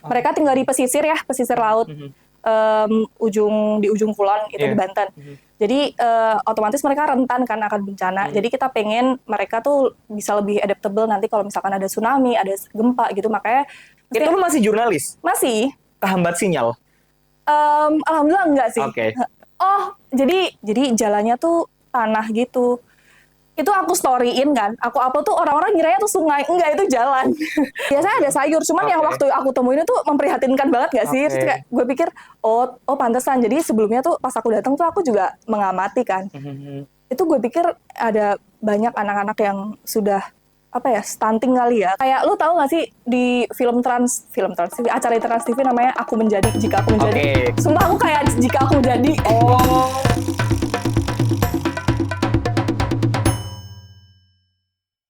Mereka tinggal di pesisir ya, pesisir laut. Di ujung kulon itu di Banten. Jadi otomatis mereka rentan kan akan bencana. Jadi kita pengen mereka tuh bisa lebih adaptable nanti kalau misalkan ada tsunami, ada gempa gitu. Makanya Itu lu masih jurnalis? masih. Kehambat sinyal? Alhamdulillah enggak sih. Oke. Oh, jadi jalannya tuh tanah gitu. Itu aku storyin kan, aku upload tuh orang-orang ngiranya tuh sungai, enggak itu jalan. Biasanya ada sayur, cuman yang waktu aku temuin itu memprihatinkan banget gak sih? Terus kayak gue pikir, oh pantesan. Jadi sebelumnya tuh pas aku datang tuh aku juga mengamati kan. Itu gue pikir ada banyak anak-anak yang sudah stunting kali ya. Kayak lu tahu gak sih di acara Trans TV namanya Aku Menjadi Jika Aku Menjadi. Sumpah aku kayak jika aku menjadi. Oh.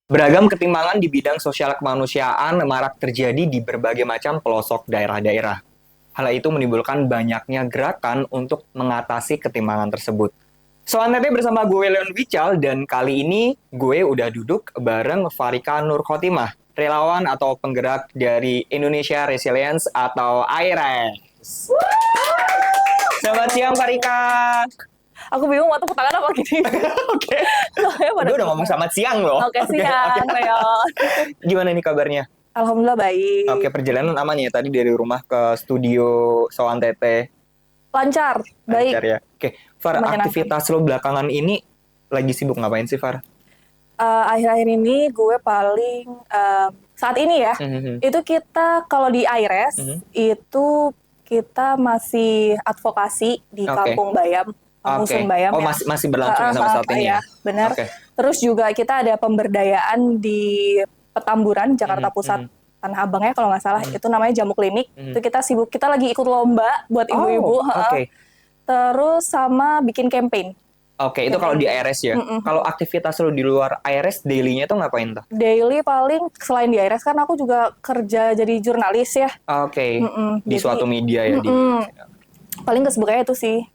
Beragam ketimpangan di bidang sosial kemanusiaan marak terjadi di berbagai macam pelosok daerah-daerah. Hal itu menimbulkan banyaknya gerakan untuk mengatasi ketimpangan tersebut. Soal Tete bersama gue Leon Wical, dan kali ini gue udah duduk bareng Farika Nur Khotimah, relawan atau penggerak dari Indonesia Resilience atau AIRES. Selamat siang Farika. Aku bingung mau tepuk tangan apa gini. Oke. Gue udah ngomong selamat siang loh. Oke, siang, Leon. Gimana nih kabarnya? Alhamdulillah baik. Oke, perjalanan aman ya tadi dari rumah ke studio Soan Tete? Lancar, baik. Lancar ya. Oke, Far, aktivitas lo belakangan ini lagi sibuk ngapain sih, Far? Akhir-akhir ini gue paling saat ini ya, itu kita kalau di AIRES itu kita masih advokasi di Kampung Bayam. Bayam, oh, ya. masih berlangsung sampai saat ini ya? Benar. Terus juga kita ada pemberdayaan di Petamburan, Jakarta Pusat, Tanah Abang ya kalau nggak salah. Itu namanya Jamu Klinik. Itu kita sibuk, kita lagi ikut lomba buat ibu-ibu. Terus sama bikin campaign. Oke, itu kalau di AIRES ya. Kalau aktivitas lo di luar AIRES, daily-nya tuh ngapain tuh? Daily paling selain di AIRES kan aku juga kerja jadi jurnalis ya. Di suatu media ya. Paling kesibukannya itu sih.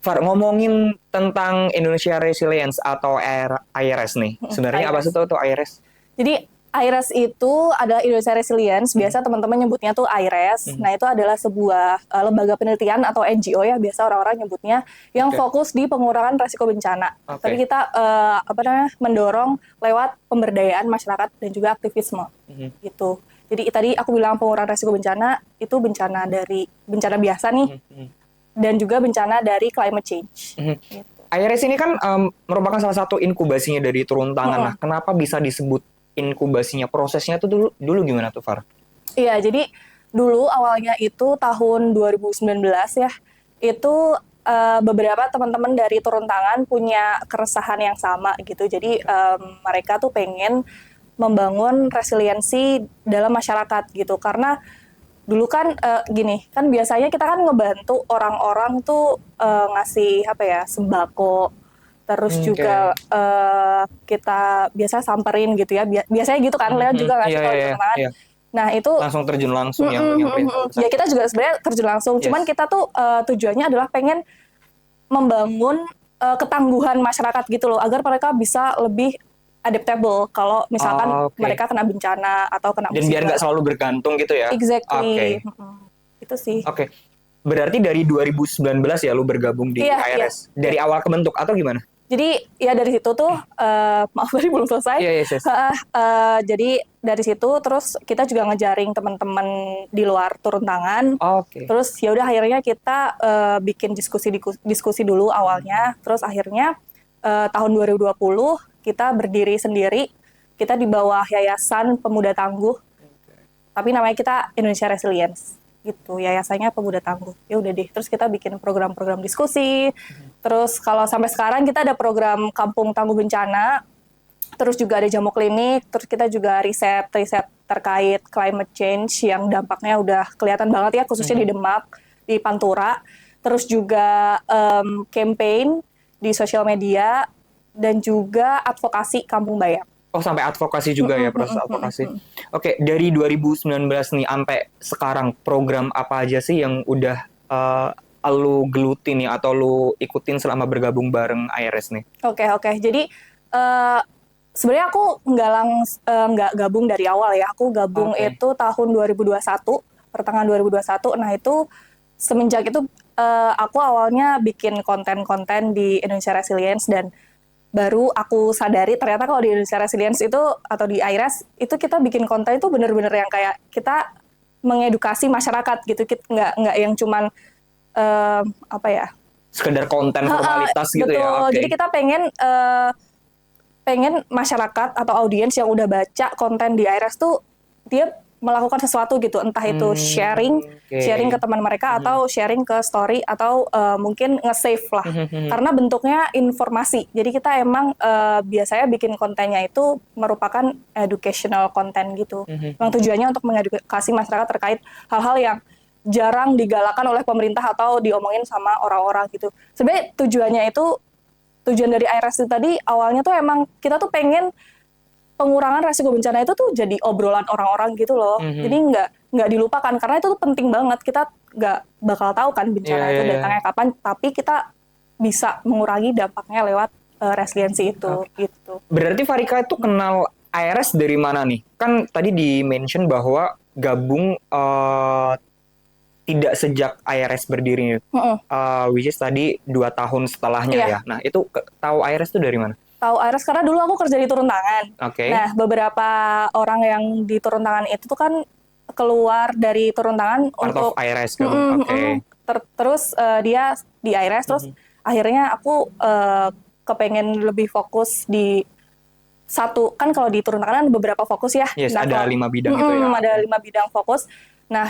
Far, ngomongin tentang Indonesia Resilience atau AIRES nih, sebenarnya apa sih tuh AIRES? Jadi AIRES itu adalah Indonesia Resilience, biasa teman-teman nyebutnya tuh AIRES. Nah itu adalah sebuah lembaga penelitian atau NGO ya, biasa orang-orang nyebutnya, yang fokus di pengurangan resiko bencana. Tapi kita mendorong lewat pemberdayaan masyarakat dan juga aktivisme gitu. Jadi tadi aku bilang pengurangan resiko bencana, itu bencana dari bencana biasa nih. Dan juga bencana dari climate change. Gitu. AIRES ini kan merupakan salah satu inkubasinya dari Turun Tangan. Nah, kenapa bisa disebut inkubasinya? Prosesnya tuh dulu gimana tuh, Far? Iya, jadi dulu awalnya itu tahun 2019 ya, itu beberapa teman-teman dari Turun Tangan punya keresahan yang sama gitu. Jadi mereka tuh pengen membangun resiliensi dalam masyarakat gitu, karena dulu kan gini, kan biasanya kita kan ngebantu orang-orang tuh ngasih sembako, terus juga kita biasa samperin gitu ya, biasanya gitu kan, Leon juga ngasih kalau di teman. Nah itu langsung terjun langsung yang ya kita juga sebenarnya terjun langsung, cuman kita tuh tujuannya adalah pengen membangun ketangguhan masyarakat gitu loh, agar mereka bisa lebih adaptable kalau misalkan mereka kena bencana atau kena musibah. Dan biar nggak selalu bergantung gitu ya? Exactly. Itu sih. Berarti dari 2019 ya lu bergabung di AIRES? Dari awal kebentuk atau gimana? Jadi ya dari situ tuh, maaf tadi belum selesai. Jadi dari situ terus kita juga ngejaring teman-teman di luar Turun Tangan. Terus ya udah akhirnya kita bikin diskusi dulu awalnya. Terus akhirnya tahun 2020 kita berdiri sendiri, kita di bawah Yayasan Pemuda Tangguh, tapi namanya kita Indonesia Resilience, gitu, yayasannya Pemuda Tangguh. Ya udah deh, terus kita bikin program-program diskusi, terus kalau sampai sekarang kita ada program Kampung Tangguh Bencana, terus juga ada Jamu Klinik, terus kita juga riset terkait climate change yang dampaknya udah kelihatan banget ya, khususnya di Demak, di Pantura, terus juga campaign di sosial media, dan juga advokasi Kampung Bayam. Oh, sampai advokasi juga ya, proses advokasi. Oke, dari 2019 nih sampai sekarang, program apa aja sih yang udah lu gelutin ya, atau lu ikutin selama bergabung bareng AIRES nih? Oke. Jadi sebenarnya aku nggak gabung dari awal ya. Aku gabung itu tahun 2021 pertengahan 2021. Nah itu semenjak itu aku awalnya bikin konten-konten di Indonesia Resilience, dan baru aku sadari ternyata kalau di Indonesia Resilience itu atau di IRES itu kita bikin konten itu bener-bener yang kayak kita mengedukasi masyarakat gitu, kita nggak yang cuman apa ya, sekedar konten formalitas gitu. Betul. Ya. Okay. Jadi kita pengen masyarakat atau audiens yang udah baca konten di IRES tuh dia melakukan sesuatu gitu, entah itu sharing ke teman mereka atau sharing ke story atau mungkin nge-save lah. Karena bentuknya informasi. Jadi kita emang biasanya bikin kontennya itu merupakan educational content gitu. Emang tujuannya untuk mengedukasi masyarakat terkait hal-hal yang jarang digalakan oleh pemerintah atau diomongin sama orang-orang gitu. Sebenarnya tujuan dari IRES itu tadi awalnya tuh emang kita tuh pengen pengurangan resiko bencana itu tuh jadi obrolan orang-orang gitu loh. Jadi nggak dilupakan karena itu tuh penting banget. Kita nggak bakal tahu kan bencana itu datangnya kapan, tapi kita bisa mengurangi dampaknya lewat resiliensi itu. Gitu. Berarti Farika itu kenal IRES dari mana nih? Kan tadi di-mention bahwa gabung tidak sejak IRES berdiri, which is tadi 2 tahun setelahnya ya. Nah itu tahu IRES itu dari mana? Tahu IRES karena dulu aku kerja di turun tangan. Okay. Nah beberapa orang yang di turun tangan itu tuh kan keluar dari turun tangan part untuk of IRES kan? Terus dia di IRES, terus akhirnya aku kepengen lebih fokus di satu, kan kalau di turun tangan beberapa fokus ya. Yes, nah, ada 5 bidang itu ya. Ada 5 bidang fokus. Nah,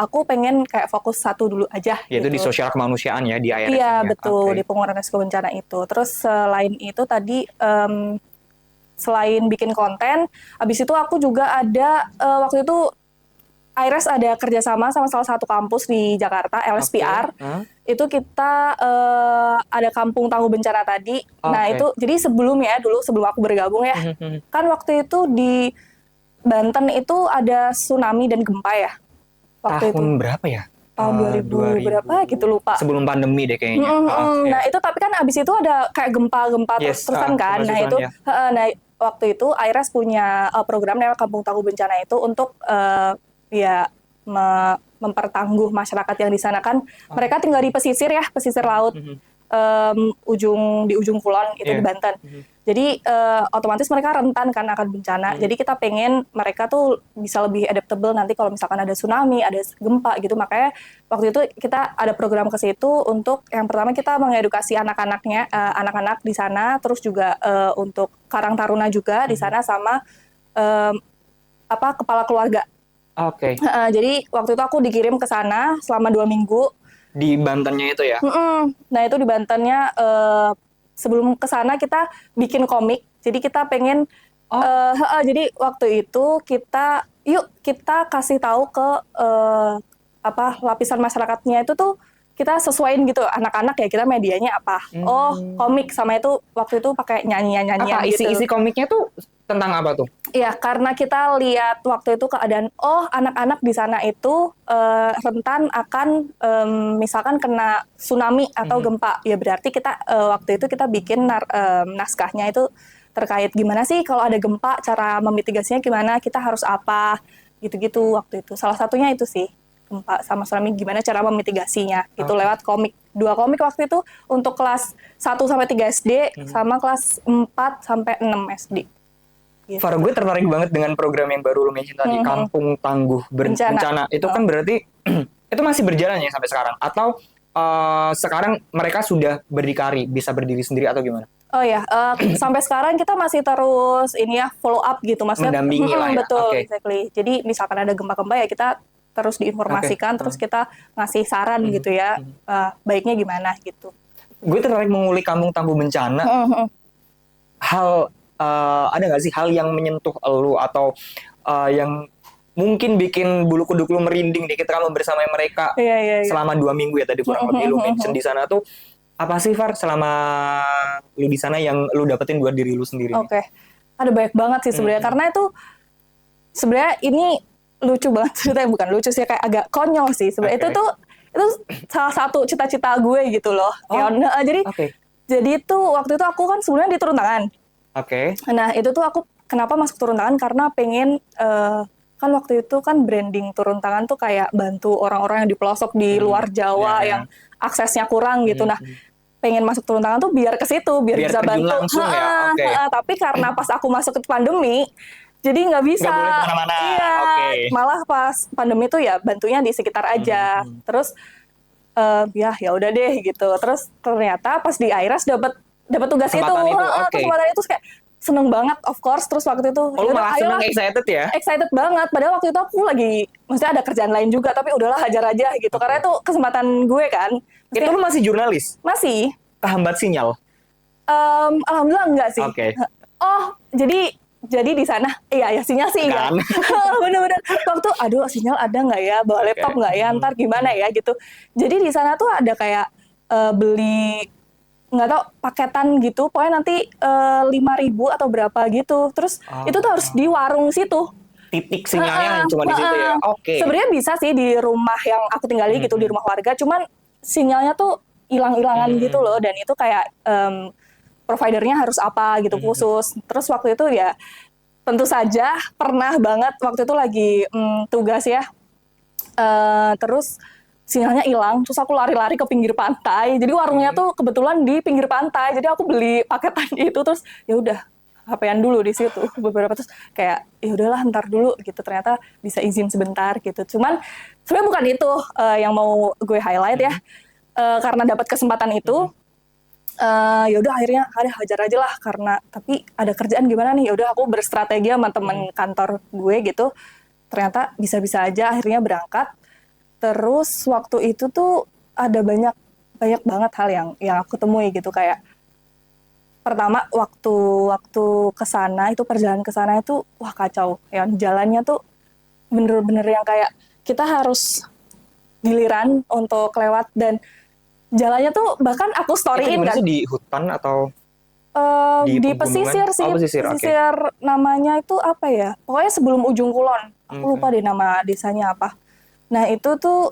aku pengen kayak fokus satu dulu aja. Yaitu gitu. di sosial kemanusiaan ya, di IRES. Iya, betul. Di pengurangan risiko bencana itu. Terus selain itu tadi, selain bikin konten, abis itu aku juga ada, waktu itu IRES ada kerjasama sama salah satu kampus di Jakarta, LSPR. Itu kita ada kampung tangguh bencana tadi. Nah, itu jadi sebelum aku bergabung ya, kan waktu itu di Banten itu ada tsunami dan gempa ya. Waktu tahun itu berapa ya? Tahun 2000 berapa gitu lupa. Sebelum pandemi deh kayaknya. Nah itu tapi kan abis itu ada kayak gempa-gempa terus-terusan kan. Nah itu, nah waktu itu IRES punya program namanya Kampung Tangguh Bencana itu untuk mempertangguh masyarakat yang di sana kan. Mereka tinggal di pesisir laut. Di ujung kulon itu di Banten. Jadi otomatis mereka rentan kan akan bencana. Jadi kita pengen mereka tuh bisa lebih adaptable nanti kalau misalkan ada tsunami, ada gempa gitu. Makanya waktu itu kita ada program ke situ untuk yang pertama kita mengedukasi anak-anak di sana, terus juga untuk Karang Taruna juga di sana sama kepala keluarga. Jadi waktu itu aku dikirim ke sana selama 2 minggu. Di Bantennya itu ya? Nah itu di Bantennya sebelum ke sana kita bikin komik. Jadi kita pengen jadi waktu itu kita kasih tahu ke lapisan masyarakatnya itu tuh kita sesuaiin gitu anak-anak ya kita medianya apa. Komik sama itu waktu itu pakai nyanyian gitu. Isi komiknya tuh tentang apa tuh? Iya, karena kita lihat waktu itu keadaan anak-anak di sana itu rentan akan misalkan kena tsunami atau gempa. Ya berarti kita waktu itu kita bikin naskahnya itu terkait gimana sih kalau ada gempa, cara memitigasinya gimana, kita harus apa, gitu-gitu waktu itu. Salah satunya itu sih. Gempa sama tsunami gimana cara memitigasinya itu lewat komik. 2 komik waktu itu untuk kelas 1 sampai 3 SD sama kelas 4 sampai 6 SD. Gitu. Far, gue tertarik banget dengan program yang baru lo mention tadi, Kampung Tangguh Bencana. Itu kan berarti itu masih berjalan ya sampai sekarang atau sekarang mereka sudah berdikari, bisa berdiri sendiri atau gimana? Oh ya, sampai sekarang kita masih terus follow up gitu maksudnya. Mendampingi lah ya. Betul, exactly. Jadi misalkan ada gempa-gempa ya kita terus diinformasikan, terus kita ngasih saran gitu ya, baiknya gimana gitu. Gue tertarik mengulik Kampung Tangguh Bencana. Ada nggak sih hal yang menyentuh elu atau yang mungkin bikin bulu kuduk lu merinding nih ketika lu bersama mereka selama 2 minggu ya tadi kurang lebih lu mention di sana tuh apa sih Far selama lu di sana yang lu dapetin buat diri lu sendiri? Ada banyak banget sih sebenarnya karena itu sebenarnya ini lucu banget ceritanya, bukan lucu sih kayak agak konyol sih sebenarnya. Itu salah satu cita-cita gue gitu loh. Jadi itu waktu itu aku kan sebenarnya di turun tangan. Nah itu tuh aku kenapa masuk turun tangan karena pengen kan waktu itu kan branding turun tangan tuh kayak bantu orang-orang yang di pelosok di luar Jawa yang aksesnya kurang gitu. Nah, pengen masuk turun tangan tuh biar ke situ, biar bisa bantu. Tapi karena pas aku masuk ke pandemi, jadi nggak bisa. Nggak boleh kemana-mana. Iya, malah pas pandemi tuh ya bantunya di sekitar aja. Terus ya udah deh gitu. Terus ternyata pas di Airas dapat tugas itu. Kesempatan itu kayak seneng banget, of course. Terus waktu itu malah seneng, excited ya? Excited banget. Padahal waktu itu aku lagi, maksudnya ada kerjaan lain juga, tapi udahlah hajar aja gitu. Karena itu kesempatan gue kan. Maksudnya, itu lu masih jurnalis? Masih. Kehambat sinyal? Alhamdulillah enggak sih. Oh, jadi di sana, iya ya sinyal sih enggak. Bener-bener. Waktu, aduh sinyal ada nggak ya? Bawa laptop nggak ya? Ntar gimana ya gitu. Jadi di sana tuh ada kayak beli nggak tau paketan gitu, pokoknya nanti 5.000 atau berapa gitu. Terus itu tuh harus di warung situ. Titik sinyalnya cuma di situ ya? Sebenarnya bisa sih di rumah yang aku tinggali gitu, di rumah warga. Cuman sinyalnya tuh hilang-hilangan gitu loh. Dan itu kayak providernya harus apa gitu khusus. Terus waktu itu ya tentu saja pernah banget waktu itu lagi tugas ya. Terus sinyalnya hilang, terus aku lari-lari ke pinggir pantai. Jadi warungnya tuh kebetulan di pinggir pantai. Jadi aku beli paketan itu, terus ya udah HP-an dulu di situ beberapa, terus kayak ya udahlah ntar dulu gitu. Ternyata bisa izin sebentar gitu. Cuman sebenarnya bukan itu yang mau gue highlight ya. Karena dapat kesempatan itu, ya udah akhirnya hajar aja lah, karena tapi ada kerjaan gimana nih. Ya udah aku berstrategi sama temen kantor gue gitu. Ternyata bisa-bisa aja akhirnya berangkat. Terus waktu itu tuh ada banyak banget hal yang aku temui gitu. Kayak pertama waktu kesana itu, perjalanan kesana itu wah kacau. Yang jalannya tuh bener-bener yang kayak kita harus giliran untuk lewat, dan jalannya tuh bahkan aku storyin kan. Itu di hutan atau di pesisir sih. Pesisir namanya itu apa ya? Pokoknya sebelum Ujung Kulon. Aku lupa deh nama desanya apa. Nah itu tuh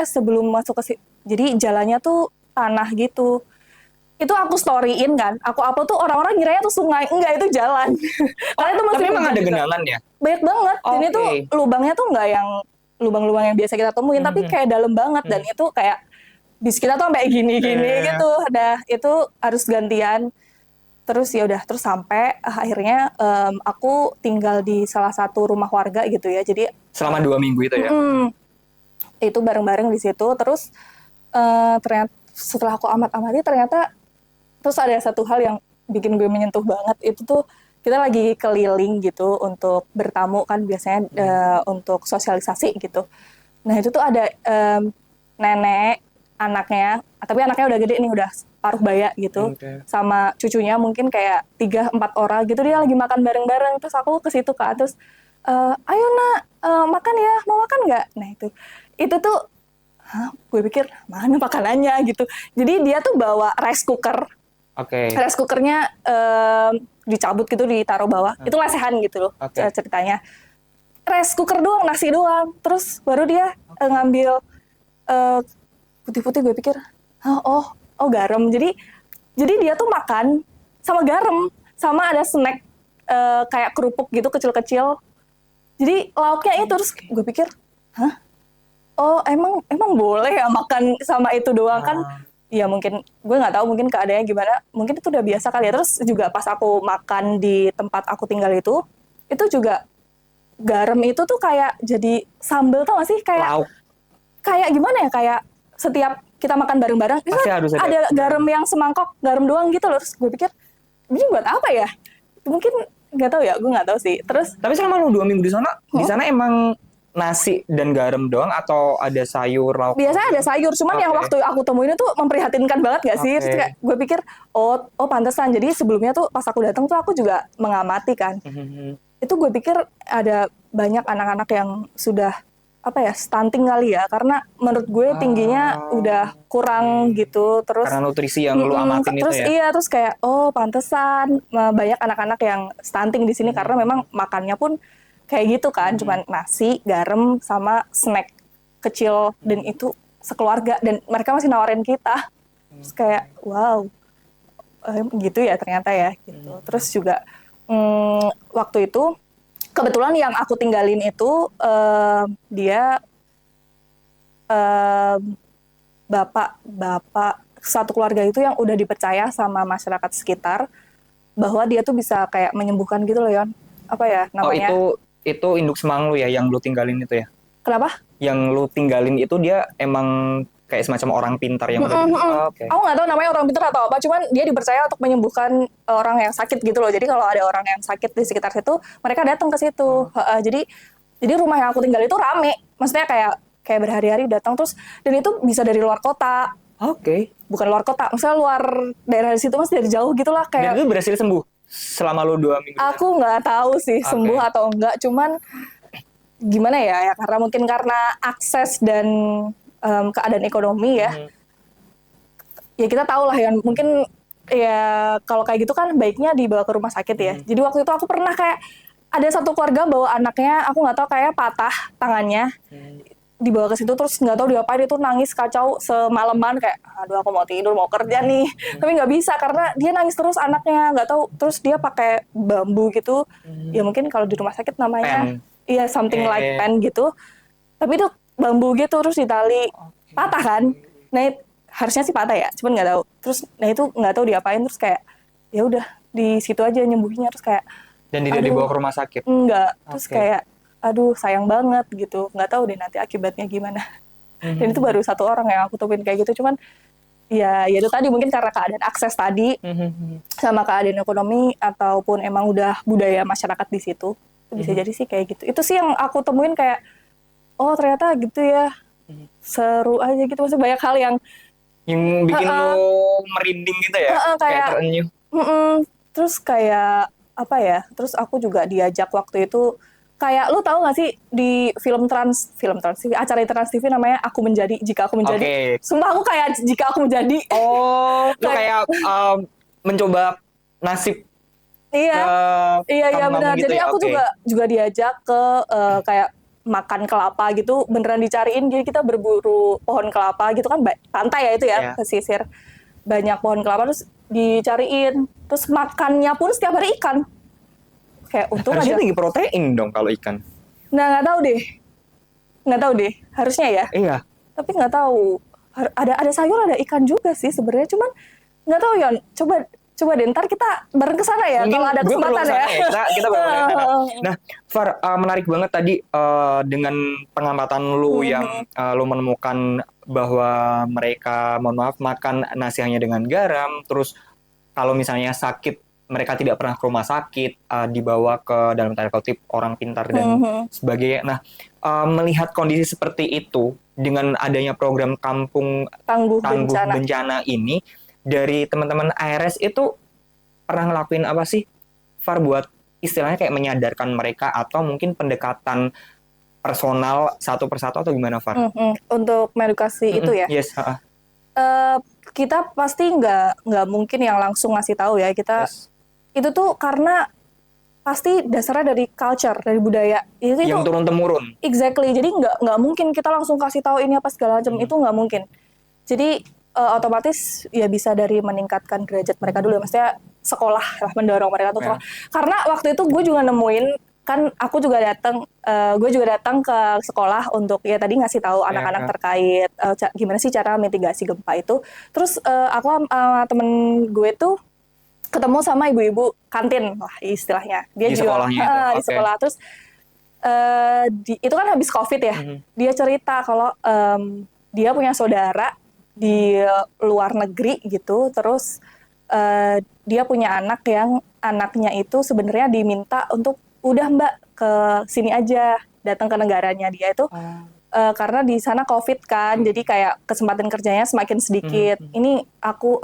sebelum masuk ke jadi jalannya tuh tanah gitu. Itu aku storyin kan. Aku upload tuh orang-orang ngiranya tuh sungai. Enggak, itu jalan. Karena itu masih tapi emang ada genangan ya? Banyak banget. Dan itu lubangnya tuh nggak yang lubang-lubang yang biasa kita temuin, tapi kayak dalam banget. Dan itu kayak bis kita tuh sampai gini-gini gitu. Nah itu harus gantian. Terus ya udah, terus sampai akhirnya aku tinggal di salah satu rumah warga gitu ya. Jadi selama 2 minggu itu ya? Itu bareng-bareng di situ. Terus ternyata setelah aku amati ternyata terus ada satu hal yang bikin gue menyentuh banget. Itu tuh kita lagi keliling gitu untuk bertamu kan biasanya untuk sosialisasi gitu. Nah itu tuh ada nenek, anaknya, tapi anaknya udah gede nih, udah paruh baya gitu, sama cucunya mungkin kayak 3-4 orang gitu. Dia lagi makan bareng-bareng. Terus aku ke situ kan, terus ayo nak makan ya, mau makan nggak? Nah itu tuh gue pikir mana makanannya gitu. Jadi dia tuh bawa rice cooker. Rice cookernya dicabut gitu, ditaruh bawah. Itu lesehan gitu loh ceritanya. Rice cooker doang, nasi doang. Terus baru dia ngambil putih-putih. Gue pikir oh garam. Jadi dia tuh makan sama garam, sama ada snack kayak kerupuk gitu kecil-kecil. Jadi lauknya itu. Terus gue pikir, oh emang boleh ya makan sama itu doang kan? Ya mungkin gue nggak tahu, mungkin keadaannya gimana. Mungkin itu udah biasa kali ya. Terus juga pas aku makan di tempat aku tinggal itu juga garam itu tuh kayak jadi sambel, tau gak sih? Kayak gimana ya? Kayak setiap kita makan bareng-bareng itu ada garam yang semangkok garam doang gitu loh. Terus gue pikir ini buat apa ya? Mungkin nggak tahu ya, gue nggak tahu sih. Terus tapi selama lu 2 minggu di sana emang nasi dan garam doang atau ada sayur, lauk? Biasanya ada sayur, cuman yang waktu aku temuin itu memprihatinkan banget gak sih? Terus kayak gue pikir oh pantesan. Jadi sebelumnya tuh pas aku datang tuh aku juga mengamati kan. Itu gue pikir ada banyak anak-anak yang sudah stunting kali ya, karena menurut gue tingginya udah kurang gitu. Terus karena nutrisi yang lu amatin terus itu ya. Iya, terus kayak pantesan banyak anak-anak yang stunting di sini karena memang makannya pun kayak gitu kan, cuman nasi, garam sama snack kecil, dan itu sekeluarga, dan mereka masih nawarin kita. Terus kayak wow, gitu ya ternyata ya gitu. Terus juga waktu itu kebetulan yang aku tinggalin itu dia bapak satu keluarga itu yang udah dipercaya sama masyarakat sekitar bahwa dia tuh bisa kayak menyembuhkan gitu loh, Yon. Apa ya namanya? Itu induk semang lu ya yang lu tinggalin itu ya? Kenapa? Yang lu tinggalin itu dia emang kayak semacam orang pintar yang okay. Aku nggak tahu namanya orang pintar atau apa, cuman dia dipercaya untuk menyembuhkan orang yang sakit gitu loh. Jadi kalau ada orang yang sakit di sekitar situ, mereka datang ke situ. Jadi rumah yang aku tinggal itu rame. Maksudnya kayak berhari-hari datang terus, dan itu bisa dari luar kota. Oke. Bukan luar kota, misalnya luar daerah di situ, mas dari jauh gitulah kayak. Dan itu berhasil sembuh selama lu 2 minggu? Aku nggak tahu sih sembuh atau enggak, cuman gimana ya karena mungkin karena akses dan keadaan ekonomi ya. Ya kita tahu lah ya, mungkin ya kalau kayak gitu kan baiknya dibawa ke rumah sakit ya. Jadi waktu itu aku pernah kayak ada satu keluarga bawa anaknya, aku nggak tahu kayak patah tangannya. Dibawa ke situ terus nggak tahu diapain, itu nangis kacau semalaman kayak aduh aku mau tidur mau kerja nih, tapi nggak bisa karena dia nangis terus anaknya, nggak tahu, terus dia pakai bambu gitu, ya mungkin kalau di rumah sakit namanya iya something like pen gitu, tapi itu bambu gitu terus ditali, patah kan, nah harusnya sih patah ya, cuman nggak tahu, terus nah itu nggak tahu diapain, terus kayak ya udah di situ aja nyembuhnya, terus kayak dan tidak dibawa ke rumah sakit? Enggak, terus kayak aduh sayang banget gitu, nggak tahu deh nanti akibatnya gimana. Dan itu baru satu orang yang aku temuin kayak gitu, cuman ya itu tadi mungkin karena keadaan akses tadi sama keadaan ekonomi ataupun emang udah budaya masyarakat di situ, bisa jadi sih kayak gitu. Itu sih yang aku temuin kayak oh ternyata gitu ya, seru aja gitu, maksudnya banyak hal yang bikin lo merinding gitu ya, kayak terenyuh. Terus kayak apa ya, terus aku juga diajak waktu itu kayak lu tahu nggak sih di film Trans TV, acara Trans TV namanya Aku Menjadi Jika Aku Menjadi. Sumpah aku kayak jika aku menjadi. Oh, lu kayak mencoba nasib. Iya benar. Gitu. Jadi aku juga diajak ke kayak makan kelapa gitu, beneran dicariin. Jadi kita berburu pohon kelapa gitu kan, pantai ya itu ya, pesisir. Banyak pohon kelapa terus dicariin. Terus makannya pun setiap hari ikan. Kayak untung harusnya aja. Harusnya tinggi protein dong kalau ikan. Nah nggak tahu deh. Harusnya ya. Iya. Tapi nggak tahu. Ada sayur, ada ikan juga sih sebenarnya. Cuman nggak tahu Yon. Coba deh ntar kita bareng ke sana ya. Kalau ada kesempatan ya. Kita bareng ke sana. Nah, Far, menarik banget tadi dengan pengamatan lu yang lu menemukan bahwa mereka, mohon maaf, makan nasi hanya dengan garam. Terus kalau misalnya sakit, mereka tidak pernah ke rumah sakit, dibawa ke dalam tanda kutip orang pintar dan sebagainya. Nah, melihat kondisi seperti itu dengan adanya program Kampung Tangguh Bencana ini, dari teman-teman ARS itu pernah ngelakuin apa sih, Far, buat istilahnya kayak menyadarkan mereka atau mungkin pendekatan personal satu persatu atau gimana, Far? Untuk mengedukasi itu ya? Yes. Kita pasti nggak mungkin yang langsung ngasih tahu ya, kita itu tuh karena pasti dasarnya dari culture, dari budaya itu yang turun temurun. Exactly, jadi nggak mungkin kita langsung kasih tahu ini apa segala macam, itu nggak mungkin. Jadi otomatis ya bisa dari meningkatkan derajat mereka dulu, maksudnya sekolah lah, mendorong mereka untuk sekolah. Karena waktu itu gue juga nemuin, kan aku juga datang ke sekolah untuk ya tadi ngasih tahu anak-anak terkait gimana sih cara mitigasi gempa itu. Terus aku sama temen gue tuh ketemu sama ibu-ibu kantin lah istilahnya. Dia di juga di sekolah. Terus itu kan habis COVID ya. Dia cerita kalau dia punya saudara di luar negeri gitu. Terus dia punya anak yang anaknya itu sebenarnya diminta untuk udah Mbak ke sini aja, datang ke negaranya dia itu. Karena di sana COVID kan, jadi kayak kesempatan kerjanya semakin sedikit. Ini aku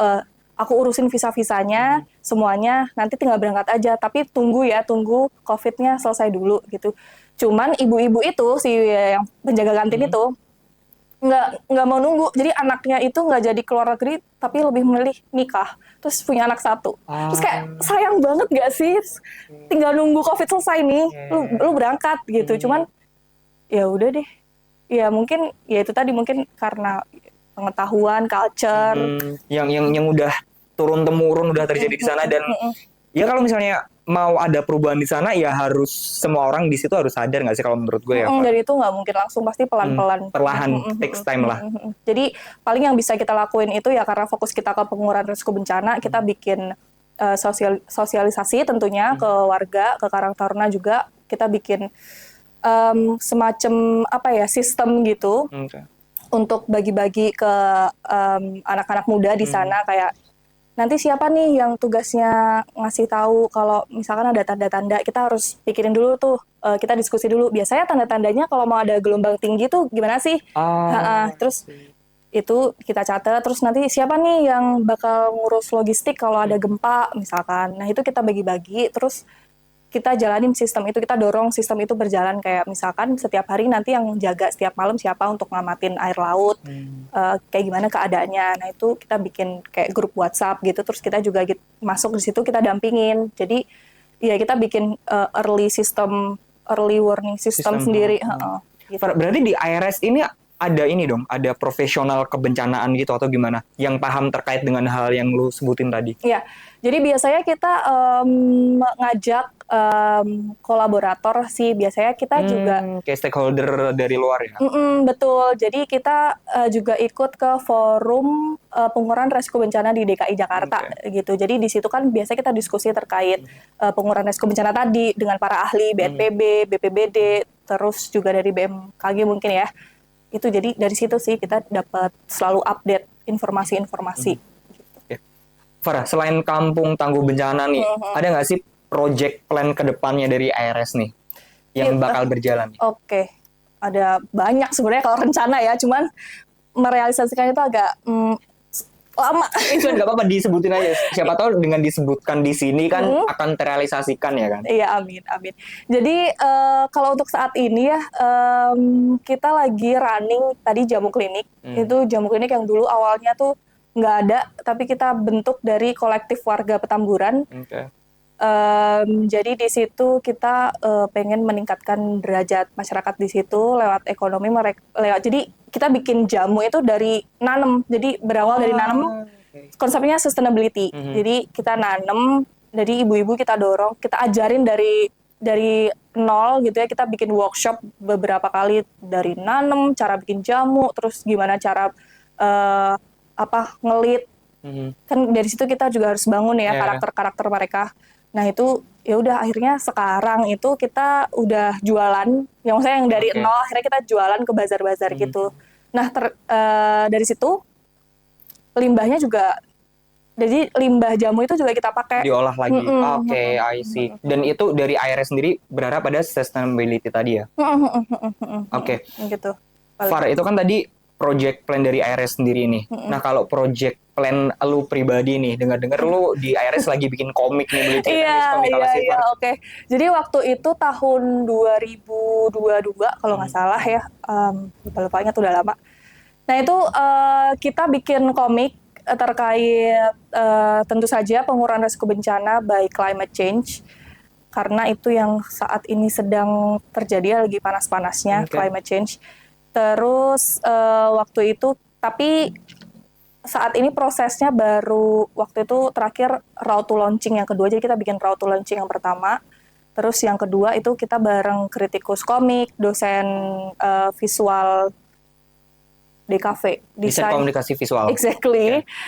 urusin visa-visanya, semuanya, nanti tinggal berangkat aja. Tapi tunggu COVID-nya selesai dulu gitu. Cuman ibu-ibu itu, yang penjaga kantin itu, nggak mau nunggu. Jadi anaknya itu nggak jadi keluar negeri, tapi lebih memilih nikah. Terus punya anak 1. Terus kayak sayang banget nggak sih? Tinggal nunggu COVID selesai nih, lu berangkat gitu. Cuman ya udah deh. Ya mungkin, ya itu tadi mungkin karena pengetahuan, culture yang udah turun temurun udah terjadi di sana. Dan ya kalau misalnya mau ada perubahan di sana ya harus semua orang di situ harus sadar nggak sih kalau menurut gue ya. Jadi itu nggak mungkin langsung, pasti pelan-pelan. Perlahan, takes time lah. Jadi paling yang bisa kita lakuin itu ya karena fokus kita ke pengurangan risiko bencana, kita bikin sosialisasi tentunya ke warga, ke Karang Taruna juga kita bikin semacam sistem gitu untuk bagi-bagi ke anak-anak muda di sana, kayak nanti siapa nih yang tugasnya ngasih tahu kalau misalkan ada tanda-tanda, kita harus pikirin dulu tuh, kita diskusi dulu. Biasanya tanda-tandanya kalau mau ada gelombang tinggi tuh gimana sih? Terus itu kita catat, terus nanti siapa nih yang bakal ngurus logistik kalau ada gempa misalkan. Nah itu kita bagi-bagi, terus kita jalanin sistem itu, kita dorong sistem itu berjalan, kayak misalkan setiap hari nanti yang jaga setiap malam siapa untuk ngamatin air laut, kayak gimana keadaannya. Nah itu kita bikin kayak grup WhatsApp gitu, terus kita juga masuk di situ, kita dampingin. Jadi ya kita bikin early warning system sendiri. Gitu. Berarti di IRS ini ada ini dong, ada profesional kebencanaan gitu atau gimana yang paham terkait dengan hal yang lu sebutin tadi? Iya, jadi biasanya kita ngajak kolaborator sih, biasanya kita juga kayak stakeholder dari luar ya. Betul, jadi kita juga ikut ke forum pengurangan resiko bencana di DKI Jakarta gitu. Jadi di situ kan biasanya kita diskusi terkait pengurangan resiko bencana tadi dengan para ahli BNPB, BPBD, terus juga dari BMKG mungkin ya. Itu jadi dari situ sih kita dapat selalu update informasi-informasi. Farah, selain kampung tangguh bencana nih, ada nggak sih project plan ke depannya dari IRS nih yang bakal berjalan? Oke, ada banyak sebenarnya kalau rencana ya, cuman merealisasikan itu agak lama. Itu nggak apa-apa, disebutin aja. Siapa tahu dengan disebutkan di sini kan akan terrealisasikan ya kan? Iya, amin. Jadi kalau untuk saat ini ya, kita lagi running tadi jamu klinik. Itu jamu klinik yang dulu awalnya tuh nggak ada, tapi kita bentuk dari kolektif warga Petamburan. Jadi di situ kita pengen meningkatkan derajat masyarakat di situ lewat ekonomi, jadi kita bikin jamu itu dari nanam, jadi berawal dari nanam. Konsepnya sustainability. Jadi kita nanam, jadi ibu-ibu kita dorong, kita ajarin dari nol gitu ya, kita bikin workshop beberapa kali dari nanam, cara bikin jamu, terus gimana cara ngelit. Kan dari situ kita juga harus bangun ya karakter-karakter mereka. Nah itu ya udah, akhirnya sekarang itu kita udah jualan, yang maksudnya yang dari nol akhirnya kita jualan ke bazar-bazar gitu. Nah dari situ limbahnya juga, jadi limbah jamu itu juga kita pakai diolah lagi. I see. Dan itu dari IRS sendiri berharap pada sustainability tadi ya. Gitu. Farah, itu kan tadi project plan dari IRS sendiri nih. Nah kalau project plan lu pribadi nih, dengar-dengar lu di IRS lagi bikin komik nih, Iya, Jadi waktu itu tahun 2022 kalau nggak salah ya, lupa-lupanya tuh udah lama. Nah itu kita bikin komik terkait tentu saja pengurangan risiko bencana by climate change, karena itu yang saat ini sedang terjadi, lagi panas-panasnya climate change. Terus waktu itu, tapi saat ini prosesnya baru waktu itu terakhir road to launching yang kedua, jadi kita bikin road to launching yang pertama, terus yang kedua itu kita bareng kritikus komik, dosen visual DKV, desain komunikasi visual.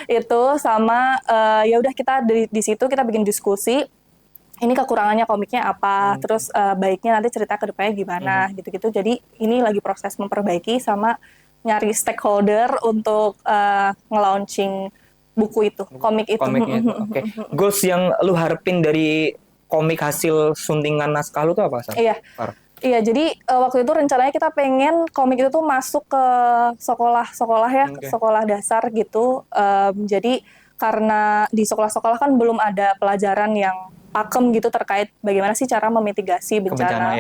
Itu sama ya udah, kita di situ kita bikin diskusi. Ini kekurangannya komiknya apa, terus baiknya nanti cerita ke depannya gimana, gitu-gitu. Jadi ini lagi proses memperbaiki sama nyari stakeholder untuk nge-launching buku itu, komik itu. Goals yang lu harapin dari komik hasil suntingan naskah lu tuh apa, San? Iya, jadi waktu itu rencananya kita pengen komik itu tuh masuk ke sekolah-sekolah ya, sekolah dasar gitu. Jadi karena di sekolah-sekolah kan belum ada pelajaran yang pakem gitu terkait bagaimana sih cara memitigasi bencana,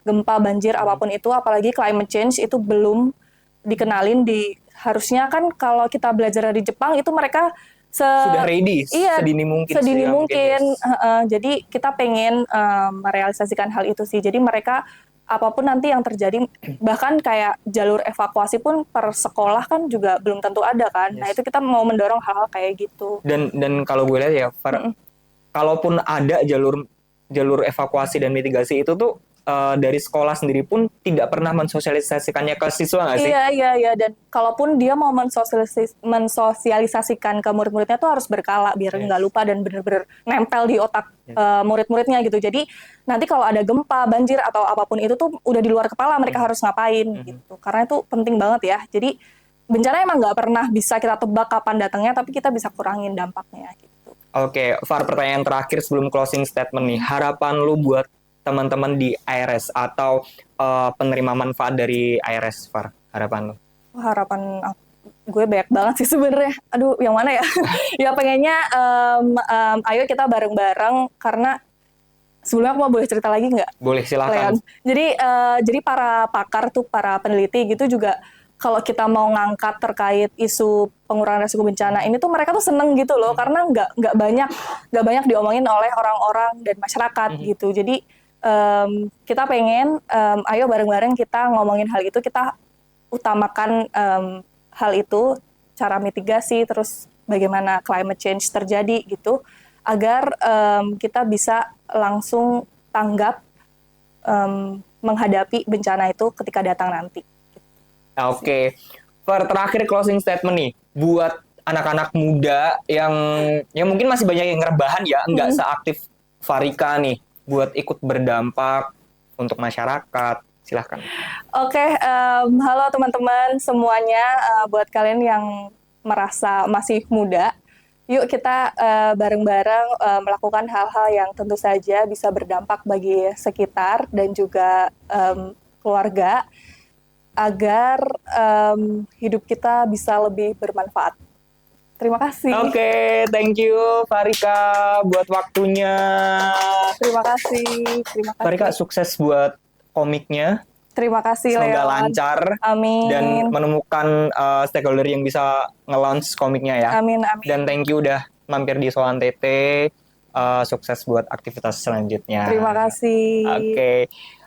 gempa, banjir, apapun itu, apalagi climate change itu belum dikenalin harusnya kan kalau kita belajar dari Jepang itu mereka sudah ready sedini mungkin. Jadi kita pengen merealisasikan hal itu sih. Jadi mereka apapun nanti yang terjadi, bahkan kayak jalur evakuasi pun per sekolah kan juga belum tentu ada kan. Nah itu kita mau mendorong hal-hal kayak gitu. Dan kalau gue lihat ya, kalaupun ada jalur jalur evakuasi dan mitigasi itu tuh dari sekolah sendiri pun tidak pernah mensosialisasikannya ke siswa nggak sih? Iya. Dan kalaupun dia mau mensosialisasikan ke murid-muridnya tuh harus berkala biar nggak lupa dan benar-benar nempel di otak murid-muridnya gitu. Jadi nanti kalau ada gempa, banjir atau apapun itu tuh udah di luar kepala mereka harus ngapain gitu. Karena itu penting banget ya. Jadi bencana emang nggak pernah bisa kita tebak kapan datangnya, tapi kita bisa kurangin dampaknya gitu. Oke, Far, pertanyaan terakhir sebelum closing statement nih. Harapan lu buat teman-teman di ARS atau penerima manfaat dari ARS, Far? Harapan lu? Harapan gue banyak banget sih sebenarnya. Aduh, yang mana ya? Ya pengennya ayo kita bareng-bareng, karena sebelumnya aku mau boleh cerita lagi nggak? Boleh, silakan. Jadi para pakar tuh, para peneliti gitu juga, kalau kita mau ngangkat terkait isu pengurangan risiko bencana ini tuh mereka tuh seneng gitu loh, karena nggak banyak diomongin oleh orang-orang dan masyarakat gitu. Jadi kita pengen ayo bareng-bareng kita ngomongin hal itu, kita utamakan hal itu, cara mitigasi, terus bagaimana climate change terjadi gitu, agar kita bisa langsung tanggap menghadapi bencana itu ketika datang nanti. Oke. Far, terakhir closing statement nih buat anak-anak muda yang mungkin masih banyak yang ngerebahan ya, nggak seaktif Farika nih, buat ikut berdampak untuk masyarakat. Silahkan. Oke, halo teman-teman semuanya, buat kalian yang merasa masih muda, yuk kita bareng-bareng melakukan hal-hal yang tentu saja bisa berdampak bagi sekitar dan juga keluarga, agar hidup kita bisa lebih bermanfaat. Terima kasih. Oke, thank you Farika buat waktunya. Terima kasih. Farika, sukses buat komiknya. Terima kasih, Semoga Leon. lancar. Amin. Dan menemukan stakeholder yang bisa nge-launch komiknya ya. Amin. Dan thank you udah mampir di Soan TT. Sukses buat aktivitas selanjutnya. Terima kasih.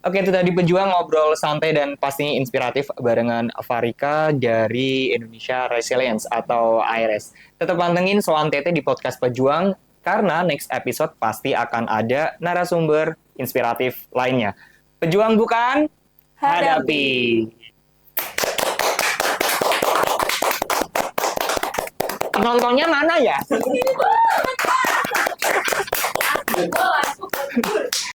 Oke, itu tadi Pejuang, ngobrol santai dan pastinya inspiratif barengan Farika dari Indonesia Resilience atau ARS. Tetap pantengin Soan TT di podcast Pejuang, karena next episode pasti akan ada narasumber inspiratif lainnya. Pejuang bukan, hadapi. Penontonnya mana ya?